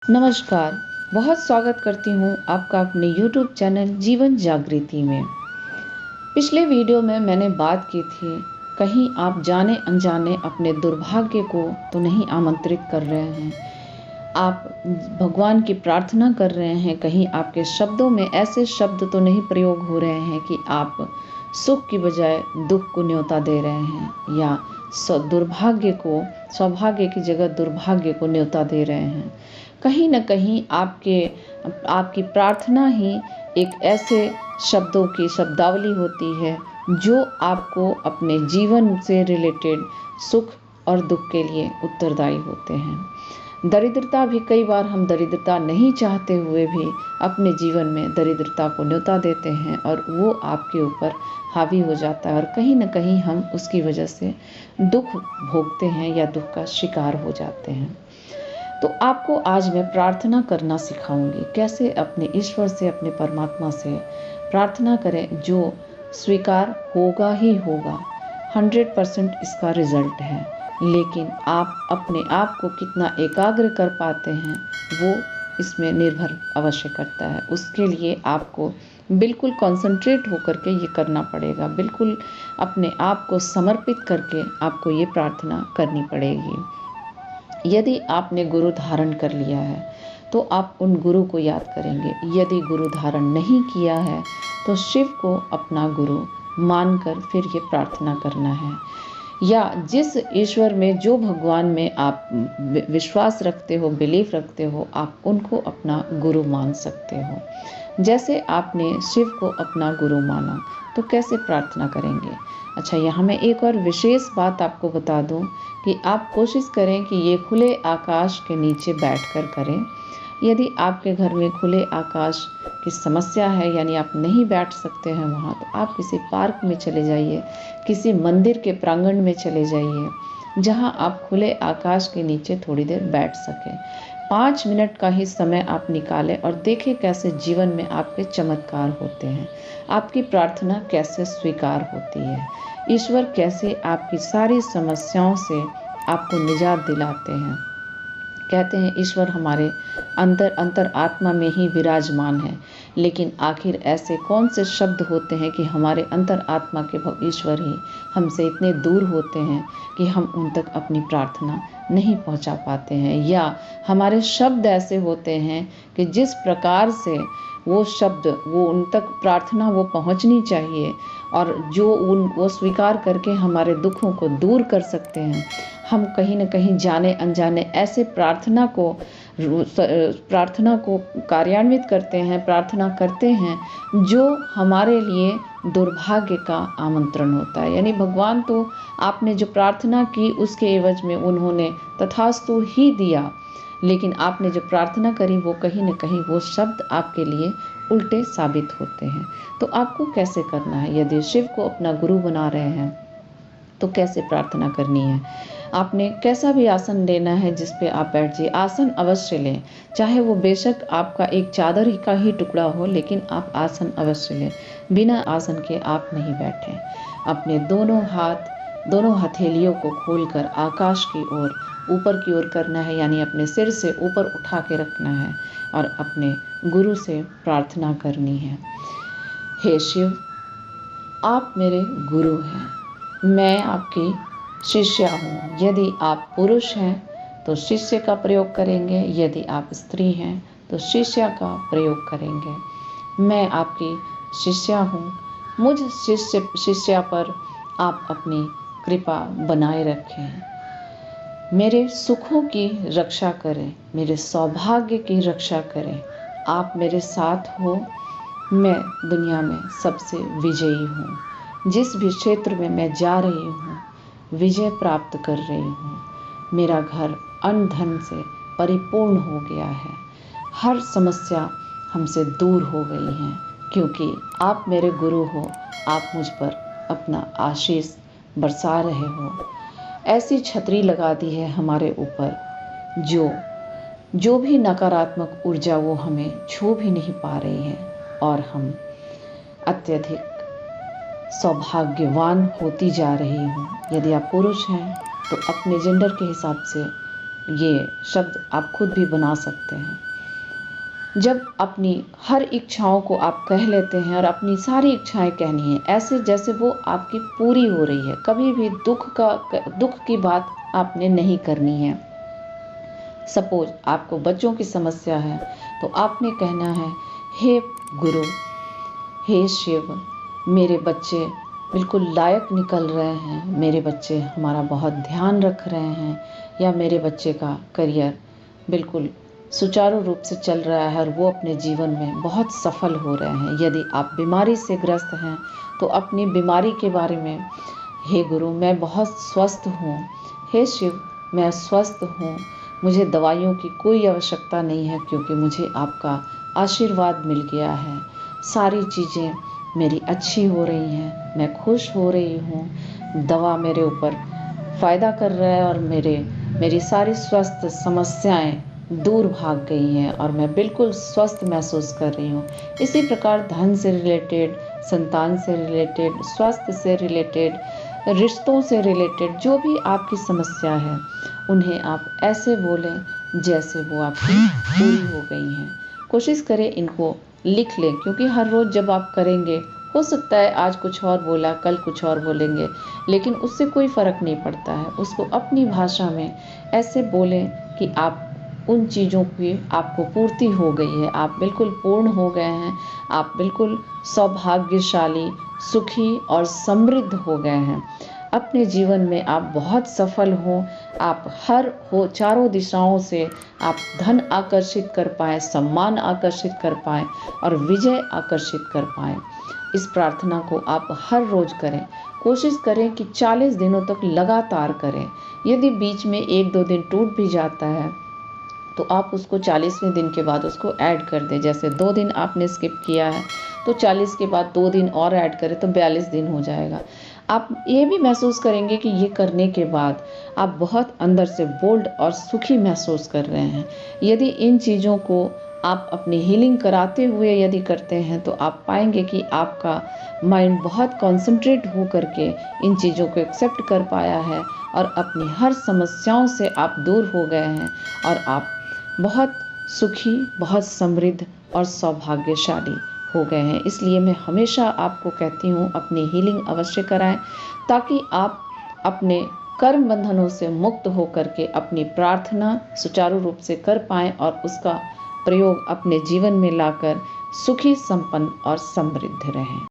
नमस्कार। बहुत स्वागत करती हूँ आपका अपने YouTube चैनल जीवन जागृति में। पिछले वीडियो में मैंने बात की थी, कहीं आप जाने अनजाने अपने दुर्भाग्य को तो नहीं आमंत्रित कर रहे हैं। आप भगवान की प्रार्थना कर रहे हैं, कहीं आपके शब्दों में ऐसे शब्द तो नहीं प्रयोग हो रहे हैं कि आप सुख की बजाय दुख को न्योता दे रहे हैं, या दुर्भाग्य को सौभाग्य की जगह दुर्भाग्य को न्योता दे रहे हैं। कहीं न कहीं आपकी प्रार्थना ही एक ऐसे शब्दों की शब्दावली होती है जो आपको अपने जीवन से रिलेटेड सुख और दुख के लिए उत्तरदायी होते हैं। दरिद्रता भी कई बार हम दरिद्रता नहीं चाहते हुए भी अपने जीवन में दरिद्रता को न्योता देते हैं और वो आपके ऊपर हावी हो जाता है और कहीं न कहीं हम उसकी वजह से दुख भोगते हैं या दुख का शिकार हो जाते हैं। तो आपको आज मैं प्रार्थना करना सिखाऊंगी, कैसे अपने ईश्वर से, अपने परमात्मा से प्रार्थना करें जो स्वीकार होगा ही होगा। 100% इसका रिजल्ट है, लेकिन आप अपने आप को कितना एकाग्र कर पाते हैं वो इसमें निर्भर अवश्य करता है। उसके लिए आपको बिल्कुल कंसंट्रेट होकर के ये करना पड़ेगा, बिल्कुल अपने आप को समर्पित करके आपको ये प्रार्थना करनी पड़ेगी। यदि आपने गुरु धारण कर लिया है तो आप उन गुरु को याद करेंगे। यदि गुरु धारण नहीं किया है तो शिव को अपना गुरु मानकर फिर ये प्रार्थना करना है, या जिस ईश्वर में, जो भगवान में आप विश्वास रखते हो, बिलीफ रखते हो, आप उनको अपना गुरु मान सकते हो। जैसे आपने शिव को अपना गुरु माना तो कैसे प्रार्थना करेंगे। अच्छा, यहाँ मैं एक और विशेष बात आपको बता दूं कि आप कोशिश करें कि ये खुले आकाश के नीचे बैठकर करें। यदि आपके घर में खुले आकाश की समस्या है, यानी आप नहीं बैठ सकते हैं वहाँ, तो आप किसी पार्क में चले जाइए, किसी मंदिर के प्रांगण में चले जाइए जहाँ आप खुले आकाश के नीचे थोड़ी देर बैठ सकें। 5 मिनट का ही समय आप निकालें और देखें कैसे जीवन में आपके चमत्कार होते हैं, आपकी प्रार्थना कैसे स्वीकार होती है, ईश्वर कैसे आपकी सारी समस्याओं से आपको निजात दिलाते हैं। कहते हैं ईश्वर हमारे अंतर आत्मा में ही विराजमान है, लेकिन आखिर ऐसे कौन से शब्द होते हैं कि हमारे अंतर आत्मा के ईश्वर ही हमसे इतने दूर होते हैं कि हम उन तक अपनी प्रार्थना नहीं पहुंचा पाते हैं, या हमारे शब्द ऐसे होते हैं कि जिस प्रकार से वो शब्द, वो उन तक प्रार्थना वो पहुंचनी चाहिए और जो वो स्वीकार करके हमारे दुखों को दूर कर सकते हैं, हम कहीं न कहीं जाने अनजाने ऐसे प्रार्थना को कार्यान्वित करते हैं, प्रार्थना करते हैं जो हमारे लिए दुर्भाग्य का आमंत्रण होता है। यानी भगवान तो आपने जो प्रार्थना की उसके एवज में उन्होंने तथास्तु ही दिया, लेकिन आपने जो प्रार्थना करी वो कहीं न कहीं वो शब्द आपके लिए उल्टे साबित होते हैं। तो आपको कैसे करना है, यदि शिव को अपना गुरु बना रहे हैं तो कैसे प्रार्थना करनी है। आपने कैसा भी आसन लेना है जिस पे आप बैठ जाइए। आसन अवश्य लें, चाहे वो बेशक आपका एक चादर का ही टुकड़ा हो, लेकिन आप आसन अवश्य लें। बिना आसन के आप नहीं बैठें। अपने दोनों हथेलियों को खोलकर आकाश की ओर, ऊपर की ओर करना है, यानी अपने सिर से ऊपर उठा के रखना है और अपने गुरु से प्रार्थना करनी है। हे शिव, आप मेरे गुरु हैं, मैं आपकी शिष्या हूँ। यदि आप पुरुष हैं तो शिष्य का प्रयोग करेंगे, यदि आप स्त्री हैं तो शिष्या का प्रयोग करेंगे। मैं आपकी शिष्या हूँ, मुझ शिष्या पर आप अपनी कृपा बनाए रखें, मेरे सुखों की रक्षा करें, मेरे सौभाग्य की रक्षा करें। आप मेरे साथ हो, मैं दुनिया में सबसे विजयी हूँ। जिस भी क्षेत्र में मैं जा रही हूँ विजय प्राप्त कर रही हूँ। मेरा घर अन्न धन से परिपूर्ण हो गया है, हर समस्या हमसे दूर हो गई है, क्योंकि आप मेरे गुरु हो। आप मुझ पर अपना आशीष बरसा रहे हो। ऐसी छतरी लगा दी है हमारे ऊपर जो भी नकारात्मक ऊर्जा वो हमें छू भी नहीं पा रही है, और हम अत्यधिक सौभाग्यवान होती जा रही हूँ। यदि आप पुरुष हैं तो अपने जेंडर के हिसाब से ये शब्द आप खुद भी बना सकते हैं। जब अपनी हर इच्छाओं को आप कह लेते हैं और अपनी सारी इच्छाएं कहनी है ऐसे जैसे वो आपकी पूरी हो रही है, कभी भी दुख की बात आपने नहीं करनी है। सपोज आपको बच्चों की समस्या है तो आपने कहना है, हे गुरु, हे शिव, मेरे बच्चे बिल्कुल लायक निकल रहे हैं, मेरे बच्चे हमारा बहुत ध्यान रख रहे हैं, या मेरे बच्चे का करियर बिल्कुल सुचारू रूप से चल रहा है और वो अपने जीवन में बहुत सफल हो रहे हैं। यदि आप बीमारी से ग्रस्त हैं तो अपनी बीमारी के बारे में, हे गुरु मैं बहुत स्वस्थ हूँ, हे शिव मैं स्वस्थ हूँ, मुझे दवाइयों की कोई आवश्यकता नहीं है क्योंकि मुझे आपका आशीर्वाद मिल गया है, सारी चीज़ें मेरी अच्छी हो रही हैं, मैं खुश हो रही हूँ, दवा मेरे ऊपर फ़ायदा कर रहा है और मेरी सारी स्वास्थ्य समस्याएं दूर भाग गई हैं और मैं बिल्कुल स्वस्थ महसूस कर रही हूँ। इसी प्रकार धन से रिलेटेड, संतान से रिलेटेड, स्वास्थ्य से रिलेटेड, रिश्तों से रिलेटेड जो भी आपकी समस्या है उन्हें आप ऐसे बोलें जैसे वो आपकी पूरी हो गई हैं। कोशिश करें इनको लिख लें, क्योंकि हर रोज़ जब आप करेंगे, हो सकता है आज कुछ और बोला, कल कुछ और बोलेंगे, लेकिन उससे कोई फ़र्क नहीं पड़ता है। उसको अपनी भाषा में ऐसे बोलें कि आप उन चीज़ों की आपको पूर्ति हो गई है, आप बिल्कुल पूर्ण हो गए हैं, आप बिल्कुल सौभाग्यशाली, सुखी और समृद्ध हो गए हैं। अपने जीवन में आप बहुत सफल हों, आप चारों दिशाओं से आप धन आकर्षित कर पाएँ, सम्मान आकर्षित कर पाएँ और विजय आकर्षित कर पाएँ। इस प्रार्थना को आप हर रोज़ करें। कोशिश करें कि 40 दिनों तक लगातार करें। यदि बीच में 1-2 दिन टूट भी जाता है तो आप उसको 40वें दिन के बाद उसको ऐड कर दें। जैसे 2 दिन आपने स्किप किया है तो 40 के बाद 2 दिन और ऐड करें तो 42 दिन हो जाएगा। आप ये भी महसूस करेंगे कि ये करने के बाद आप बहुत अंदर से बोल्ड और सुखी महसूस कर रहे हैं। यदि इन चीज़ों को आप अपनी हीलिंग कराते हुए यदि करते हैं तो आप पाएंगे कि आपका माइंड बहुत कॉन्सेंट्रेट हो करके इन चीज़ों को एक्सेप्ट कर पाया है और अपनी हर समस्याओं से आप दूर हो गए हैं और आप बहुत सुखी, बहुत समृद्ध और सौभाग्यशाली हो गए हैं। इसलिए मैं हमेशा आपको कहती हूँ अपनी हीलिंग अवश्य कराएं, ताकि आप अपने कर्म बंधनों से मुक्त होकर के अपनी प्रार्थना सुचारू रूप से कर पाएं और उसका प्रयोग अपने जीवन में लाकर सुखी, संपन्न और समृद्ध रहें।